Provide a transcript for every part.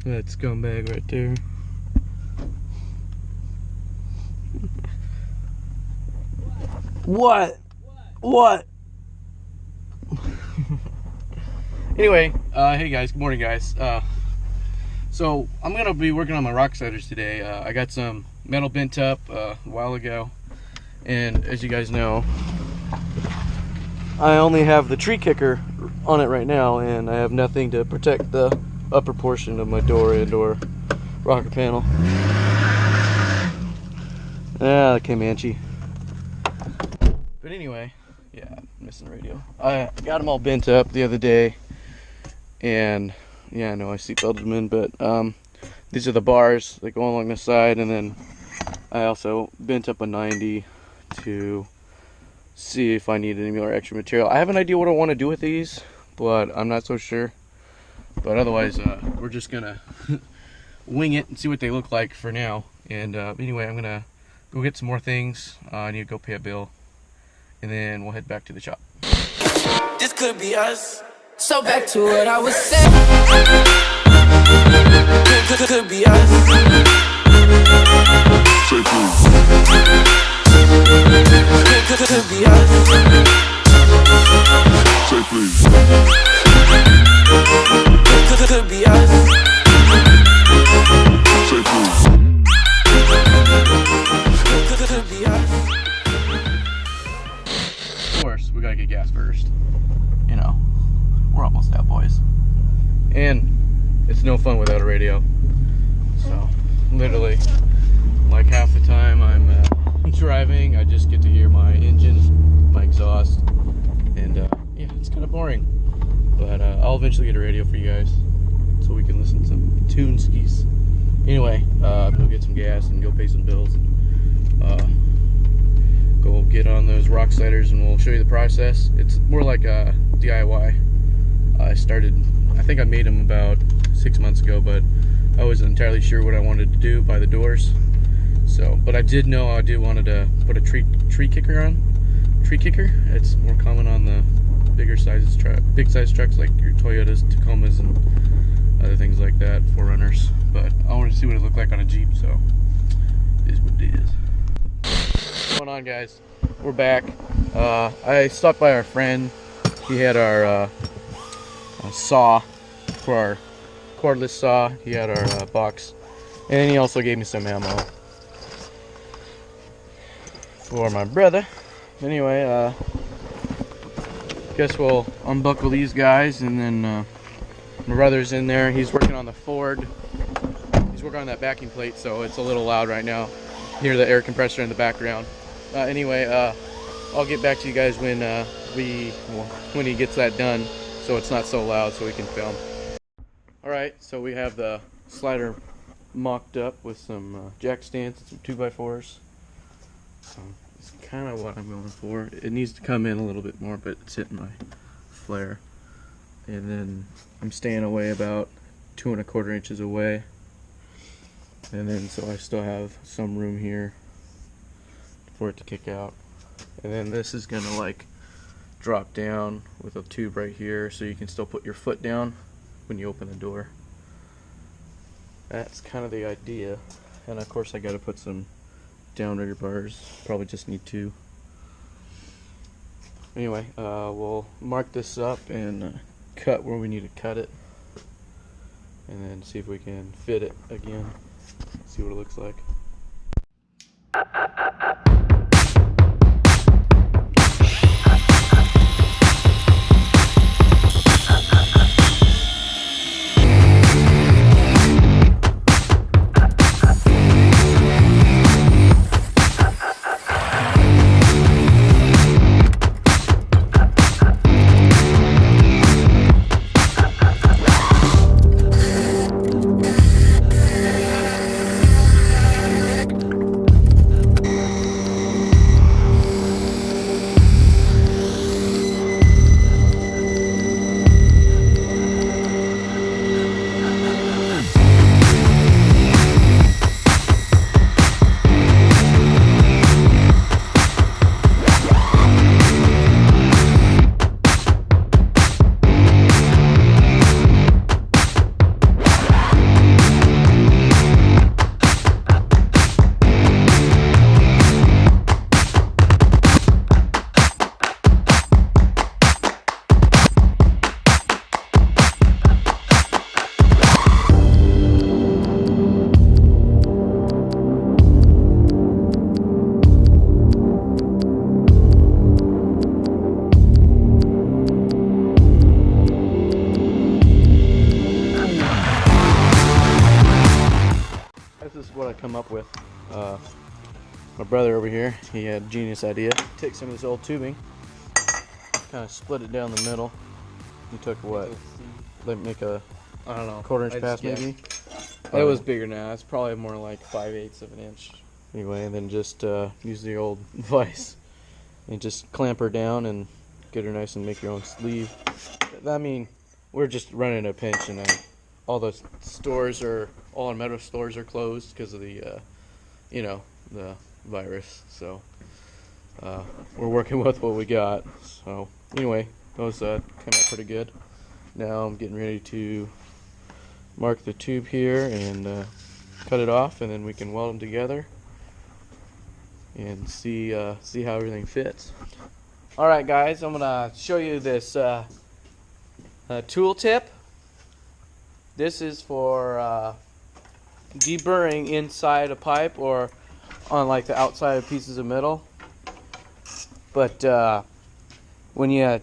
That scumbag right there. What? Anyway, hey guys, good morning guys. So I'm gonna be working on my rock sliders today. I got some metal bent up a while ago, and as you guys know, I only have the tree kicker on it right now, and I have nothing to protect the upper portion of my door and/or rocker panel. Ah, the Comanche. But anyway, yeah, I'm missing the radio. I got them all bent up the other day, and yeah, I know I seatbelted them in, but these are the bars that go along the side, and then I also bent up a 90 to see if I need any more extra material. I have an idea what I want to do with these, but I'm not so sure. But otherwise, we're just gonna wing it and see what they look like for now. And anyway, I'm gonna go get some more things. I need to go pay a bill, and then we'll head back to the shop. This could be us. So back to what I was saying. Could be us. Say please. Could be us. Say please. Could be us. Say please. Could be us. Of course, we gotta get gas first. You know, we're almost out, boys. And it's no fun without a radio. So, literally, like half the time I'm driving, I just get to hear my engine, my exhaust, and yeah, it's kind of boring. But I'll eventually get a radio for you guys, so we can listen to some tuneskis. Anyway, go get some gas and go pay some bills, and go get on those rock sliders, and we'll show you the process. It's more like a DIY. I think I made them about 6 months ago, but I wasn't entirely sure what I wanted to do by the doors. So, but I did know I wanted to put a tree kicker on. Tree kicker. It's more common on the big size trucks like your Toyotas, Tacomas, and other things like that, 4Runners. But I wanted to see what it looked like on a Jeep, so it is what it is. What's going on, guys? We're back. I stopped by our friend. He had our saw for our cordless saw. He had our box, and he also gave me some ammo for my brother. Anyway, guess we'll unbuckle these guys, and then my brother's in there. He's working on the Ford. He's working on that backing plate, so it's a little loud right now. Hear the air compressor in the background. Anyway, I'll get back to you guys when he gets that done, so it's not so loud, so we can film. All right, so we have the slider mocked up with some jack stands and some 2x4s. It's kind of what I'm going for. It needs to come in a little bit more, but it's hitting my flare. And then I'm staying away about 2 1/4 inches away. And then so I still have some room here for it to kick out. And then this is gonna like drop down with a tube right here, so you can still put your foot down when you open the door. That's kind of the idea. And of course I got to put some downrigger bars. Probably just need 2. Anyway, we'll mark this up and cut where we need to cut it, and then see if we can fit it again. See what it looks like. what I come up with. My brother over here, he had a genius idea. Take some of this old tubing, kind of split it down the middle. He took what? Like make a, I don't know, quarter-inch pass maybe? It was bigger now. It's probably more like 5/8 of an inch. Anyway, and then just use the old vise and just clamp her down and get her nice and make your own sleeve. I mean, we're just running a pinch, and all the stores are, all our metal stores are closed because of the, you know, the virus. So we're working with what we got. So anyway, those came out pretty good. Now I'm getting ready to mark the tube here and cut it off, and then we can weld them together and see how everything fits. All right, guys, I'm gonna show you this tool tip. This is for deburring inside a pipe or on like the outside of pieces of metal. But when you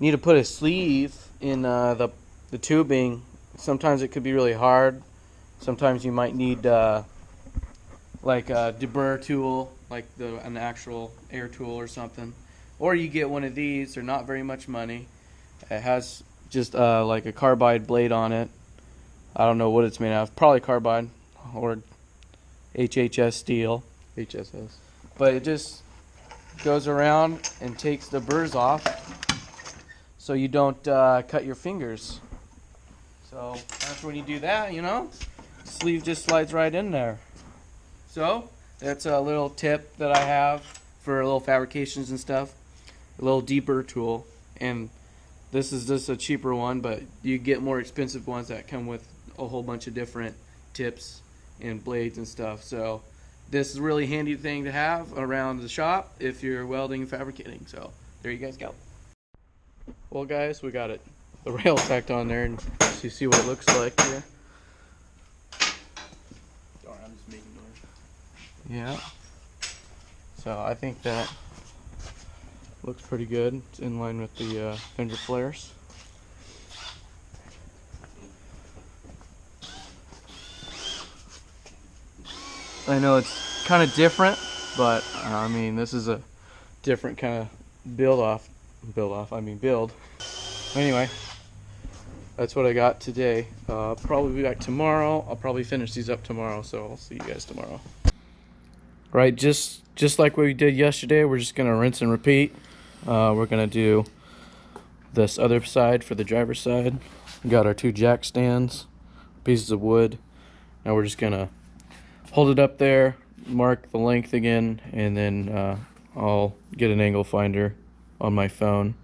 need to put a sleeve in the tubing, sometimes it could be really hard. Sometimes you might need like a deburr tool, like an actual air tool or something. Or you get one of these. They're not very much money. It has just like a carbide blade on it. I don't know what it's made out of. Probably carbide or HHS steel. HSS. But it just goes around and takes the burrs off so you don't cut your fingers. So after when you do that, you know, sleeve just slides right in there. So that's a little tip that I have for little fabrications and stuff. A little deburr tool. And this is just a cheaper one, but you get more expensive ones that come with a whole bunch of different tips and blades and stuff. So this is a really handy thing to have around the shop if you're welding and fabricating. So there you guys go. Well, guys, we got it, the rail tacked on there, and you see what it looks like here. Sorry, I'm just making noise. Yeah. So I think that looks pretty good. It's in line with the fender flares. I know it's kind of different, but I mean, this is a different kind of build. Anyway, that's what I got today. Probably be back tomorrow. I'll probably finish these up tomorrow, so I'll see you guys tomorrow. Right, just like we did yesterday, we're just gonna rinse and repeat. We're gonna do this other side for the driver's side. We got our 2 jack stands, pieces of wood. Now we're just gonna hold it up there, mark the length again, and then I'll get an angle finder on my phone,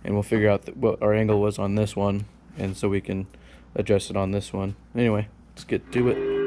and we'll figure out what our angle was on this one, and so we can adjust it on this one. Anyway, let's get to it.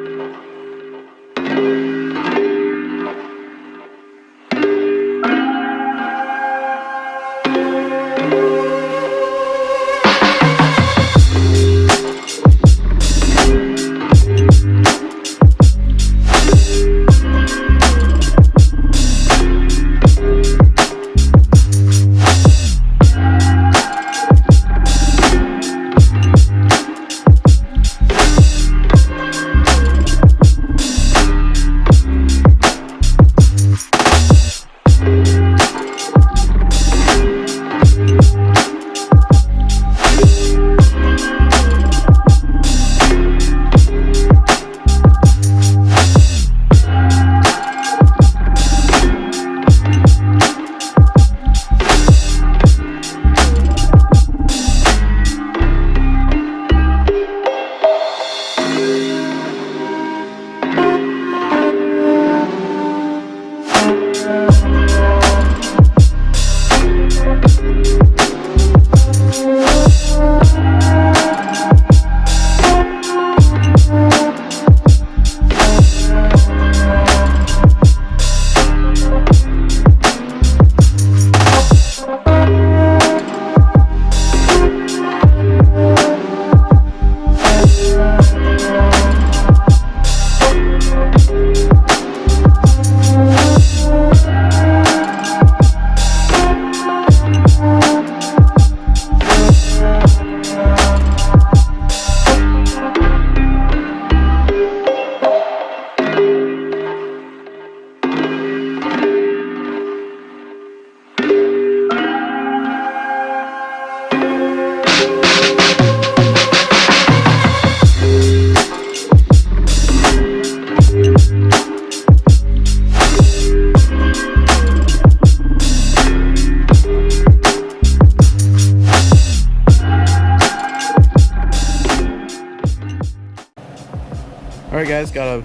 Alright guys, got our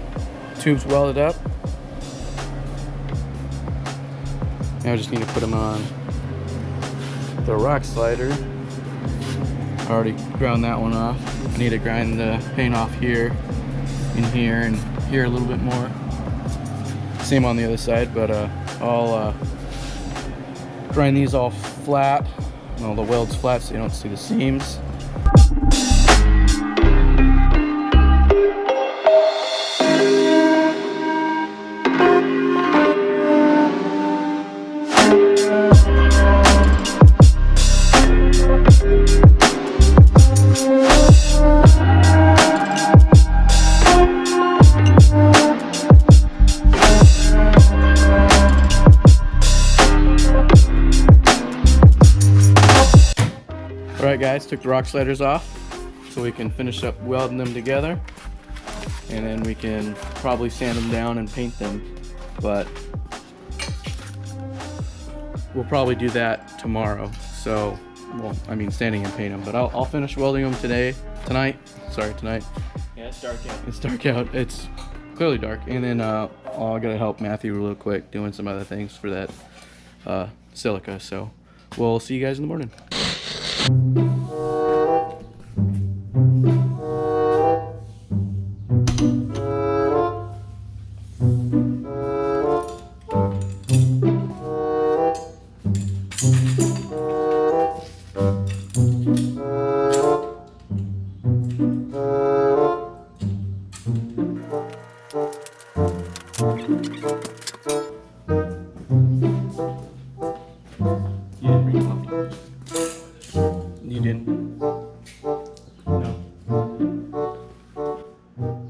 tubes welded up. Now I just need to put them on the rock slider. I already ground that one off. I need to grind the paint off here, in here, and here a little bit more. Same on the other side, but I'll grind these all flat, and all the welds flat so you don't see the seams. Alright guys, took the rock sliders off so we can finish up welding them together, and then we can probably sand them down and paint them, but we'll probably do that tomorrow. So, well, I mean sanding and paint them, but I'll finish welding them tonight. Yeah, it's dark out. It's dark out. It's clearly dark. And then I gotta help Matthew real quick doing some other things for that silica. So we'll see you guys in the morning. You didn't? No.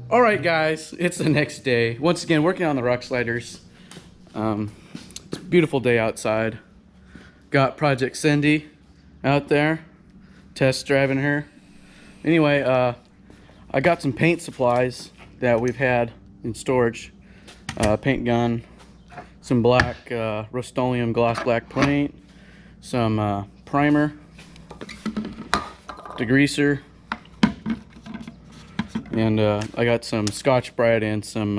Alright guys, it's the next day. Once again, working on the rock sliders. It's a beautiful day outside. Got Project Cindy out there, test driving her. Anyway, I got some paint supplies that we've had in storage. Paint gun, some black Rust-Oleum gloss black paint, some primer, degreaser, and I got some Scotch-Brite and some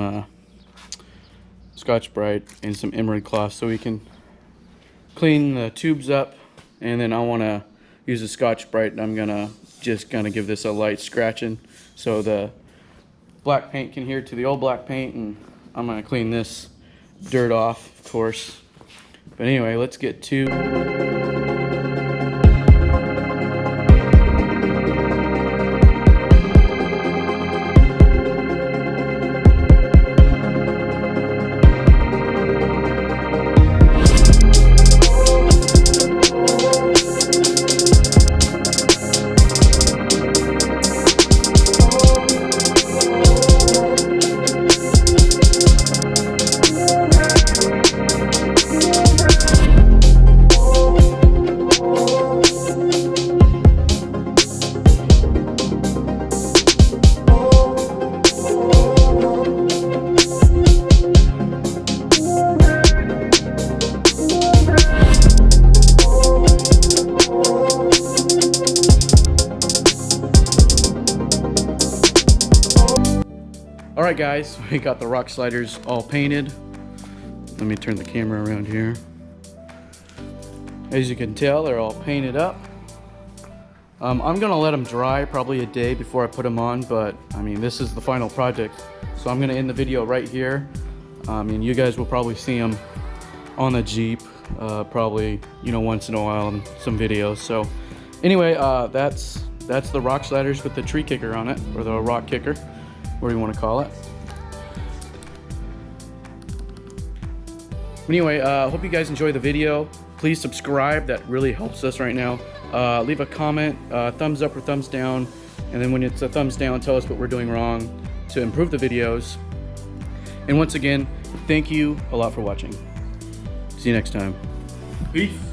emery cloth so we can clean the tubes up. And then I want to use the Scotch-Brite, and I'm just gonna give this a light scratching so the black paint can adhere to the old black paint, and I'm gonna clean this dirt off, of course. But anyway, let's get to Alright guys, we got the rock sliders all painted. Let me turn the camera around here. As you can tell, they're all painted up. I'm gonna let them dry probably a day before I put them on, but I mean, this is the final project. So I'm gonna end the video right here. And you guys will probably see them on the Jeep, probably, you know, once in a while in some videos. So anyway, that's the rock sliders with the tree kicker on it, or the rock kicker, whatever you want to call it. Anyway, hope you guys enjoy the video. Please subscribe, that really helps us right now. Leave a comment, thumbs up or thumbs down, and then when it's a thumbs down, tell us what we're doing wrong to improve the videos. And once again, thank you a lot for watching. See you next time. Peace.